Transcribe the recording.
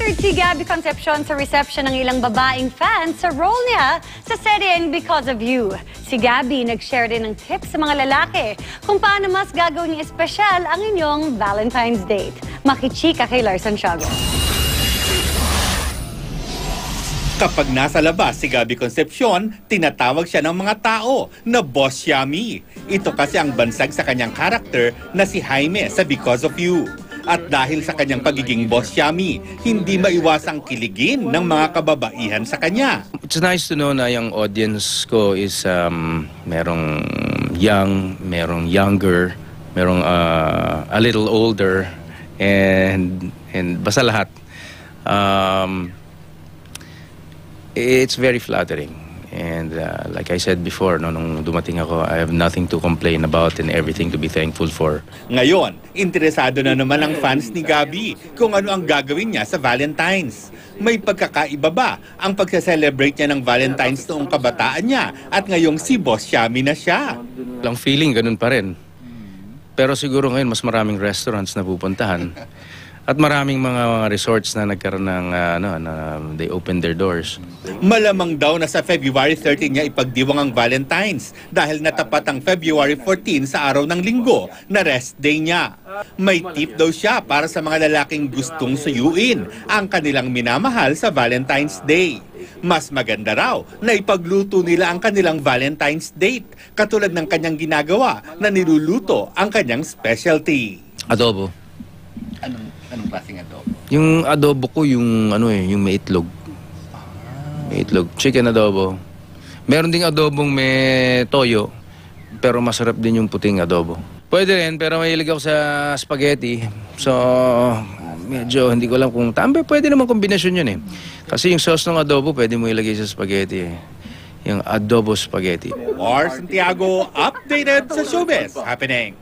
Flattered si Gabby Concepcion sa reception ng ilang babaeng fans sa role niya sa seryeng Because of You. Si Gabby nag-share din ng tips sa mga lalaki kung paano mas gagawing espesyal ang inyong Valentine's date. Makichika kay Larson Siago. Kapag nasa labas si Gabby Concepcion, tinatawag siya ng mga tao na Boss Yummy. Ito kasi ang bansag sa kanyang karakter na si Jaime sa Because of You. At dahil sa kanyang pagiging Boss Yummy, hindi maiwasang kiligin ng mga kababaihan sa kanya. It's nice to know na yung audience ko is merong young, merong younger, merong a little older, and basta lahat. It's very flattering. And like I said before, nung dumating ako, I have nothing to complain about and everything to be thankful for. Ngayon, interesado na naman ang fans ni Gabby kung ano ang gagawin niya sa Valentine's. May pagkakaiba ba ang pagsa-celebrate niya ng Valentine's noong kabataan niya at ngayong si Boss Yummy na siya? Lang feeling, ganun pa rin. Pero siguro ngayon, mas maraming restaurants na pupuntahan. At maraming mga resorts na nagkaroon ng, they opened their doors. Malamang daw na sa February 13 niya ipagdiwang ang Valentine's dahil natapat ang February 14 sa araw ng linggo na rest day niya. May tip daw siya para sa mga lalaking gustong suyuin ang kanilang minamahal sa Valentine's Day. Mas maganda raw na ipagluto nila ang kanilang Valentine's date katulad ng kanyang ginagawa na niluluto ang kanyang specialty. Adobo. Anong klaseng adobo? Yung adobo ko, yung yung may itlog. May itlog. Chicken adobo. Meron ding adobong may toyo, pero masarap din yung puting adobo. Pwede rin, pero mahilig ako sa spaghetti. So, medyo hindi ko alam kung tambe. Pwede naman kombinasyon yun eh. Kasi yung sauce ng adobo, pwede mo ilagay sa spaghetti eh. Yung adobo spaghetti. Or Santiago, updated sa showbiz happening.